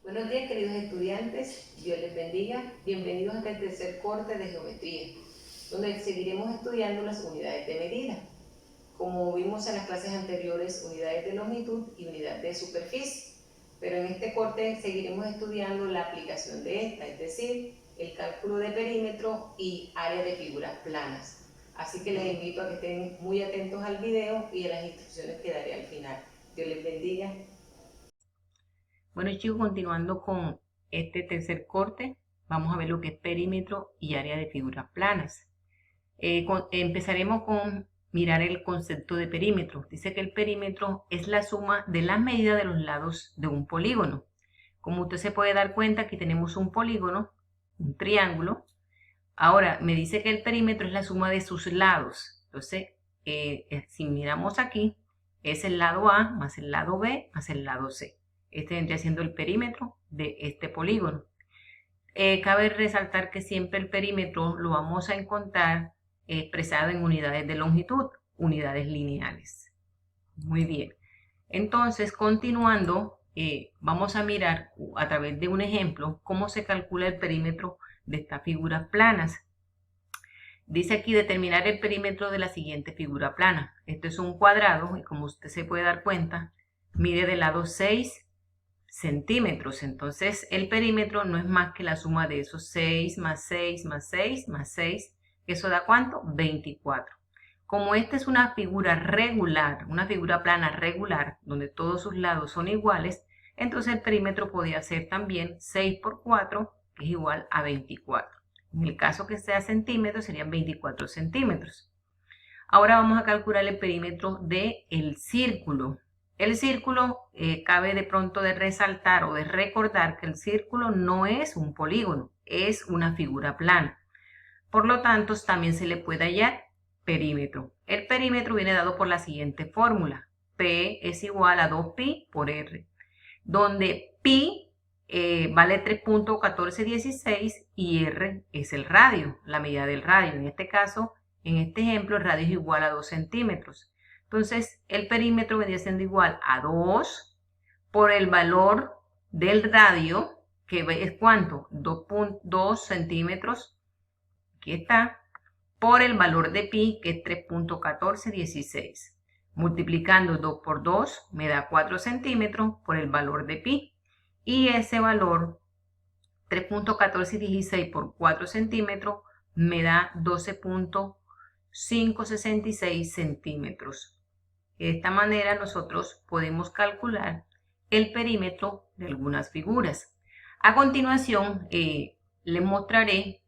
Buenos días, queridos estudiantes, Dios les bendiga. Bienvenidos a este tercer corte de geometría, donde seguiremos estudiando las unidades de medida. Como vimos en las clases anteriores, unidades de longitud y unidades de superficie. Pero en este corte seguiremos estudiando la aplicación de esta, es decir, el cálculo de perímetro y área de figuras planas. Así que les invito a que estén muy atentos al video y a las instrucciones que daré al final. Dios les bendiga. Bueno, chicos, continuando con este tercer corte, vamos a ver lo que es perímetro y área de figuras planas. Empezaremos con mirar el concepto de perímetro. Dice que el perímetro es la suma de las medidas de los lados de un polígono. Como usted se puede dar cuenta, aquí tenemos un polígono, un triángulo. Ahora, me dice que el perímetro es la suma de sus lados. Entonces, si miramos aquí, es el lado A más el lado B más el lado C. Este vendría siendo el perímetro de este polígono. Cabe resaltar que siempre el perímetro lo vamos a encontrar expresado en unidades de longitud, unidades lineales. Muy bien. Entonces, continuando, vamos a mirar a través de un ejemplo cómo se calcula el perímetro de estas figuras planas. Dice aquí determinar el perímetro de la siguiente figura plana. Esto es un cuadrado y como usted se puede dar cuenta, mide de lado 6 centímetros. Entonces el perímetro no es más que la suma de esos 6 más 6 más 6 más 6. ¿Eso da cuánto? 24. Como esta es una figura regular, una figura plana regular, donde todos sus lados son iguales, entonces el perímetro podría ser también 6 por 4, que es igual a 24. En el caso que sea centímetros, serían 24 centímetros. Ahora vamos a calcular el perímetro del círculo. El círculo, cabe de pronto de resaltar o de recordar que el círculo no es un polígono, es una figura plana. Por lo tanto, también se le puede hallar perímetro. El perímetro viene dado por la siguiente fórmula. P es igual a 2pi por R, donde pi vale 3.1416 y R es el radio, la medida del radio. En este caso, en este ejemplo, el radio es igual a 2 centímetros. Entonces, el perímetro vendría siendo igual a 2 por el valor del radio, que es ¿cuánto? 2.2 centímetros, aquí está, por el valor de pi, que es 3.1416. Multiplicando 2 por 2 me da 4 centímetros por el valor de pi. Y ese valor, 3.1416 por 4 centímetros, me da 12.566 centímetros. De esta manera nosotros podemos calcular el perímetro de algunas figuras. A continuación, les mostraré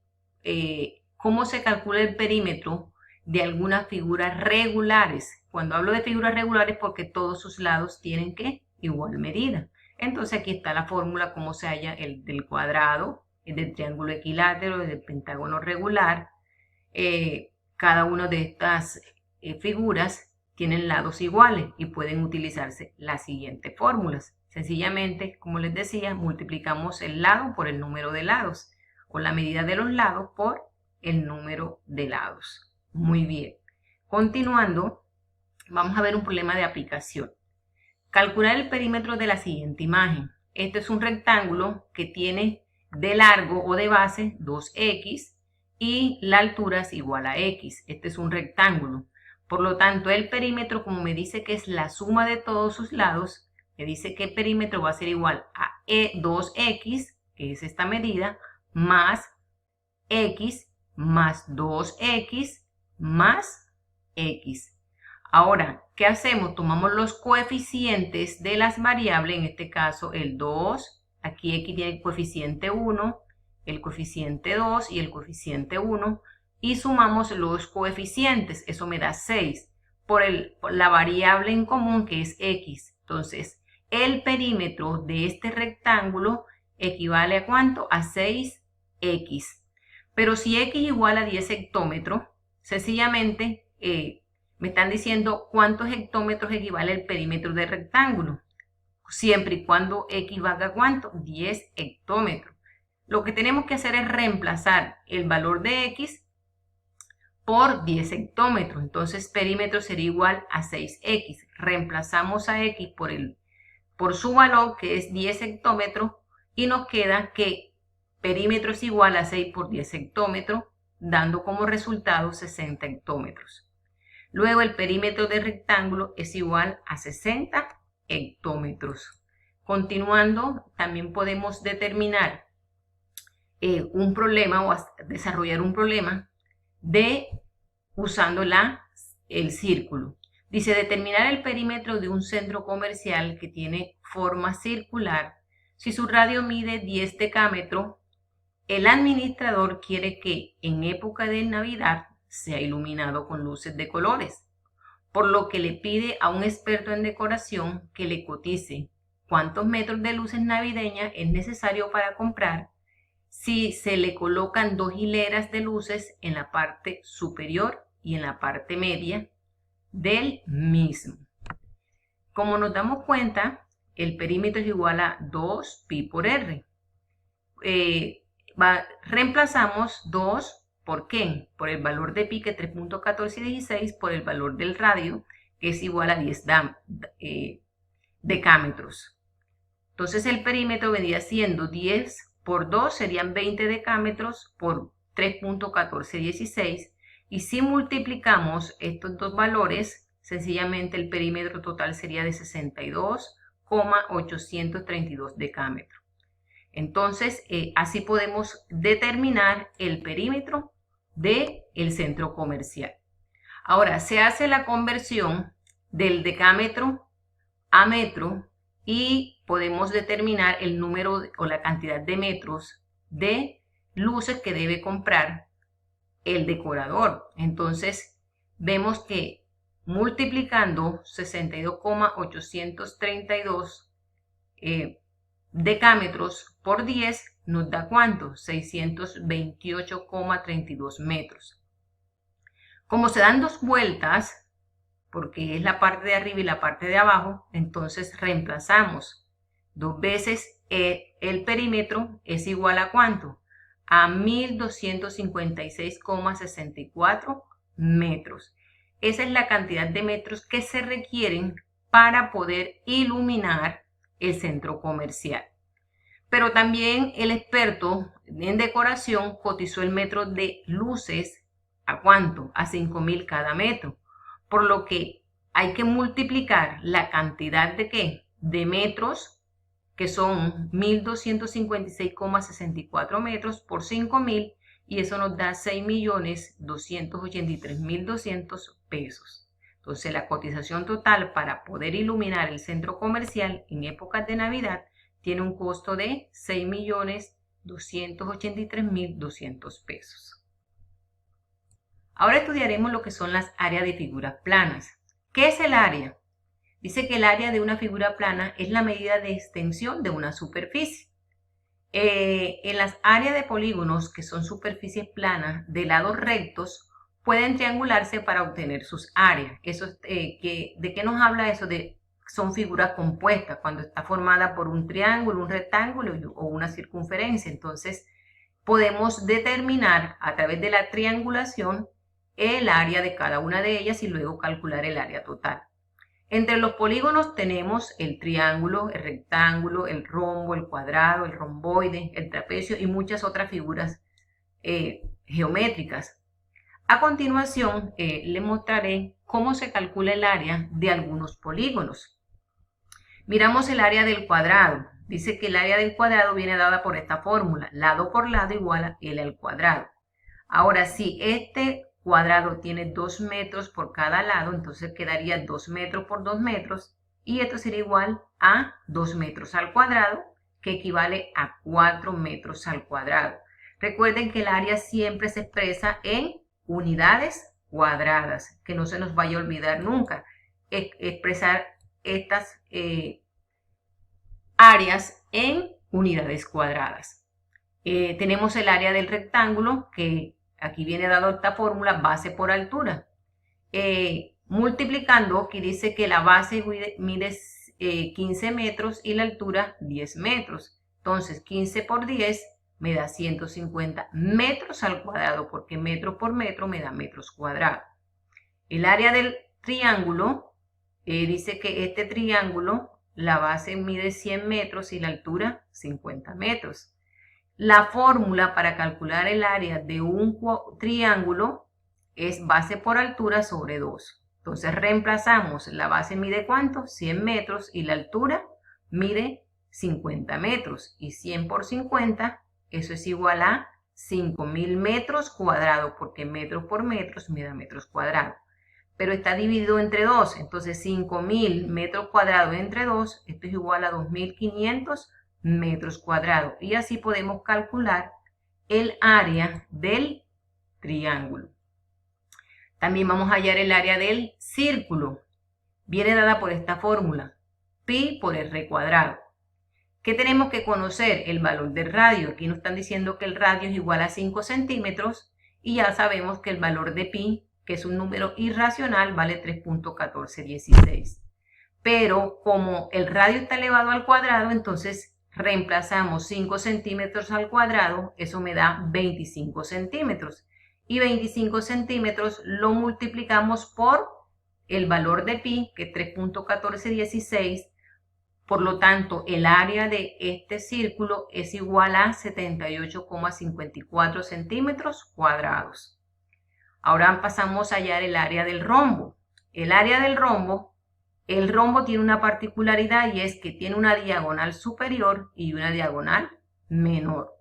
cómo se calcula el perímetro de algunas figuras regulares. Cuando hablo de figuras regulares, porque todos sus lados tienen ¿qué? Igual medida. Entonces aquí está la fórmula, cómo se halla el del cuadrado, el del triángulo equilátero, el del pentágono regular. Cada una de estas figuras tienen lados iguales y pueden utilizarse las siguientes fórmulas. Sencillamente, como les decía, multiplicamos el lado por el número de lados o la medida de los lados por el número de lados. Muy bien. Continuando, vamos a ver un problema de aplicación. Calcular el perímetro de la siguiente imagen. Este es un rectángulo que tiene de largo o de base 2x y la altura es igual a x. Este es un rectángulo. Por lo tanto, el perímetro, como me dice que es la suma de todos sus lados, me dice que el perímetro va a ser igual a 2x, que es esta medida, más x más 2x más x. Ahora, ¿qué hacemos? Tomamos los coeficientes de las variables, en este caso el 2, aquí x tiene el coeficiente 1, el coeficiente 2 y el coeficiente 1, y sumamos los coeficientes, eso me da 6, por la variable en común que es x. Entonces, el perímetro de este rectángulo equivale a ¿cuánto? A 6x. Pero si x igual a 10 hectómetros, sencillamente me están diciendo cuántos hectómetros equivale el perímetro del rectángulo. Siempre y cuando x valga a ¿cuánto? 10 hectómetros. Lo que tenemos que hacer es reemplazar el valor de x por 10 hectómetros. Entonces perímetro sería igual a 6x. Reemplazamos a x por su valor, que es 10 hectómetros, y nos queda que perímetro es igual a 6 por 10 hectómetros, dando como resultado 60 hectómetros. Luego el perímetro del rectángulo es igual a 60 hectómetros. Continuando, también podemos determinar un problema o desarrollar un problema usando el círculo. Dice, determinar el perímetro de un centro comercial que tiene forma circular. Si su radio mide 10 decámetros, el administrador quiere que en época de Navidad sea iluminado con luces de colores, por lo que le pide a un experto en decoración que le cotice cuántos metros de luces navideñas es necesario para comprar si se le colocan 2 hileras de luces en la parte superior y en la parte media del mismo. Como nos damos cuenta, el perímetro es igual a 2pi por r. Reemplazamos 2 por ¿qué? Por el valor de pi, que es 3.1416, por el valor del radio, que es igual a 10 decámetros. Entonces el perímetro vendría siendo 10 por 2, serían 20 decámetros por 3.1416. Y si multiplicamos estos dos valores, sencillamente el perímetro total sería de 62,832 decámetros. Entonces, así podemos determinar el perímetro del centro comercial. Ahora, se hace la conversión del decámetro a metro y podemos determinar el número o la cantidad de metros de luces que debe comprar el decorador. Entonces, vemos que multiplicando 62,832 decámetros por 10 nos da ¿cuánto? 628,32 metros. Como se dan dos vueltas, porque es la parte de arriba y la parte de abajo, entonces reemplazamos dos veces el perímetro es igual a ¿cuánto? A 1256,64 metros. Esa es la cantidad de metros que se requieren para poder iluminar el centro comercial. Pero también el experto en decoración cotizó el metro de luces ¿a cuánto? A 5.000 cada metro. Por lo que hay que multiplicar la cantidad de ¿qué? De metros, que son 1.256,64 metros por 5.000, y eso nos da 6.283.200 pesos. Entonces la cotización total para poder iluminar el centro comercial en épocas de Navidad tiene un costo de 6.283.200 pesos. Ahora estudiaremos lo que son las áreas de figuras planas. ¿Qué es el área? Dice que el área de una figura plana es la medida de extensión de una superficie. En las áreas de polígonos, que son superficies planas de lados rectos, pueden triangularse para obtener sus áreas. ¿De qué nos habla eso? Son figuras compuestas, cuando está formada por un triángulo, un rectángulo o una circunferencia. Entonces, podemos determinar a través de la triangulación el área de cada una de ellas y luego calcular el área total. Entre los polígonos tenemos el triángulo, el rectángulo, el rombo, el cuadrado, el romboide, el trapecio y muchas otras figuras geométricas. A continuación, les mostraré cómo se calcula el área de algunos polígonos. Miramos el área del cuadrado. Dice que el área del cuadrado viene dada por esta fórmula, lado por lado igual a L al cuadrado. Ahora, si este cuadrado tiene 2 metros por cada lado, entonces quedaría 2 metros por 2 metros, y esto sería igual a 2 metros al cuadrado, que equivale a 4 metros al cuadrado. Recuerden que el área siempre se expresa en unidades cuadradas, que no se nos vaya a olvidar nunca expresar estas áreas en unidades cuadradas. Tenemos el área del rectángulo, que aquí viene dado esta fórmula, base por altura. Multiplicando, aquí dice que la base mide 15 metros y la altura 10 metros. Entonces, 15 por 10 me da 150 metros al cuadrado, porque metro por metro me da metros cuadrados. El área del triángulo, dice que este triángulo, la base mide 100 metros y la altura 50 metros. La fórmula para calcular el área de un triángulo es base por altura sobre 2. Entonces reemplazamos, la base mide ¿cuánto? 100 metros y la altura mide 50 metros. Y 100 por 50, eso es igual a 5.000 metros cuadrados, porque metros por metros me da metros cuadrados. Pero está dividido entre 2, entonces 5.000 metros cuadrados entre 2, esto es igual a 2.500 metros cuadrados. Y así podemos calcular el área del triángulo. También vamos a hallar el área del círculo. Viene dada por esta fórmula, pi por r cuadrado. ¿Qué tenemos que conocer? El valor del radio. Aquí nos están diciendo que el radio es igual a 5 centímetros y ya sabemos que el valor de pi, que es un número irracional, vale 3.1416. Pero como el radio está elevado al cuadrado, entonces reemplazamos 5 centímetros al cuadrado, eso me da 25 centímetros. Y 25 centímetros lo multiplicamos por el valor de pi, que es 3.1416. Por lo tanto, el área de este círculo es igual a 78,54 centímetros cuadrados. Ahora pasamos a hallar el área del rombo. El área del rombo, el rombo tiene una particularidad y es que tiene una diagonal superior y una diagonal menor.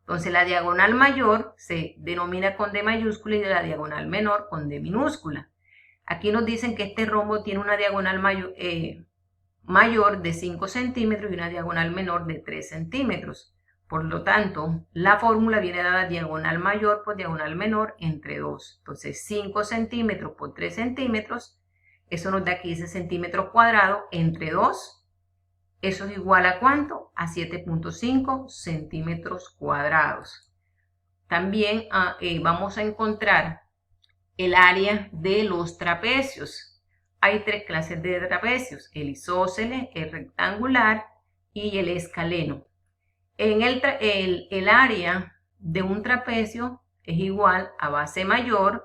Entonces la diagonal mayor se denomina con D mayúscula y la diagonal menor con D minúscula. Aquí nos dicen que este rombo tiene una diagonal mayor de 5 centímetros y una diagonal menor de 3 centímetros. Por lo tanto, la fórmula viene dada diagonal mayor por diagonal menor entre 2. Entonces 5 centímetros por 3 centímetros, eso nos da 15 centímetros cuadrados entre 2. Eso es igual a ¿cuánto? A 7.5 centímetros cuadrados. También vamos a encontrar el área de los trapecios. Hay 3 clases de trapecios, el isósceles, el rectangular y el escaleno. En el área de un trapecio es igual a base mayor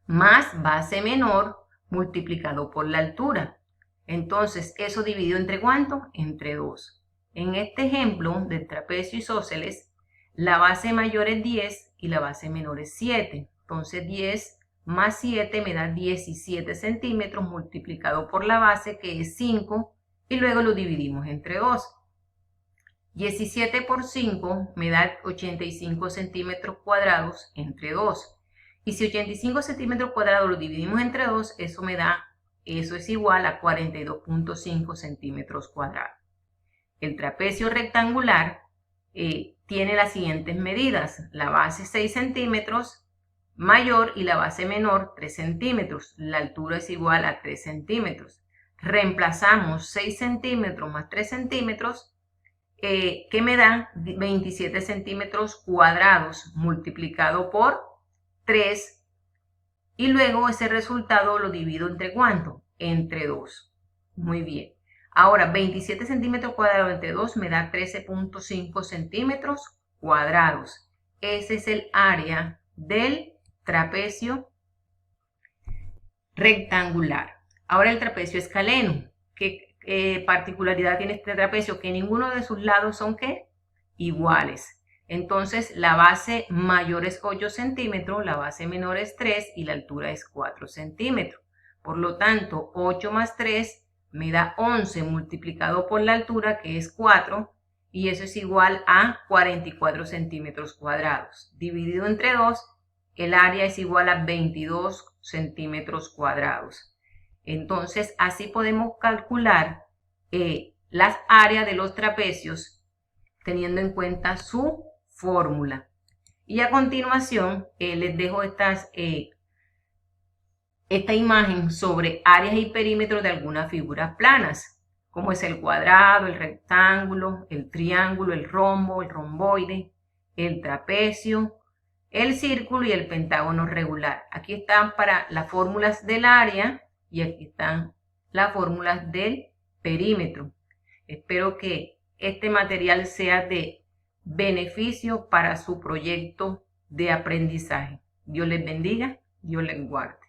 más base menor multiplicado por la altura. Entonces, eso dividido entre ¿cuánto? Entre 2. En este ejemplo del trapecio isósceles, la base mayor es 10 y la base menor es 7. Entonces, 10 más 7 me da 17 centímetros multiplicado por la base, que es 5, y luego lo dividimos entre 2. 17 por 5 me da 85 centímetros cuadrados entre 2. Y si 85 centímetros cuadrados lo dividimos entre 2, eso es igual a 42.5 centímetros cuadrados. El trapecio rectangular tiene las siguientes medidas. La base 6 centímetros mayor y la base menor 3 centímetros. La altura es igual a 3 centímetros. Reemplazamos 6 centímetros más 3 centímetros, que me da 27 centímetros cuadrados multiplicado por 3. Y luego ese resultado lo divido entre ¿cuánto? Entre 2. Muy bien. Ahora, 27 centímetros cuadrados entre 2 me da 13.5 centímetros cuadrados. Ese es el área del trapecio rectangular. Ahora el trapecio escaleno. ¿Qué particularidad tiene este trapecio? Que ninguno de sus lados son ¿qué? Iguales. Entonces la base mayor es 8 centímetros, la base menor es 3 y la altura es 4 centímetros. Por lo tanto, 8 más 3 me da 11 multiplicado por la altura, que es 4, y eso es igual a 44 centímetros cuadrados. Dividido entre 2, el área es igual a 22 centímetros cuadrados. Entonces, así podemos calcular las áreas de los trapecios teniendo en cuenta su fórmula. Y a continuación les dejo esta imagen sobre áreas y perímetros de algunas figuras planas, como es el cuadrado, el rectángulo, el triángulo, el rombo, el romboide, el trapecio, el círculo y el pentágono regular. Aquí están para las fórmulas del área y aquí están las fórmulas del perímetro. Espero que este material sea de beneficio para su proyecto de aprendizaje. Dios les bendiga, Dios les guarde.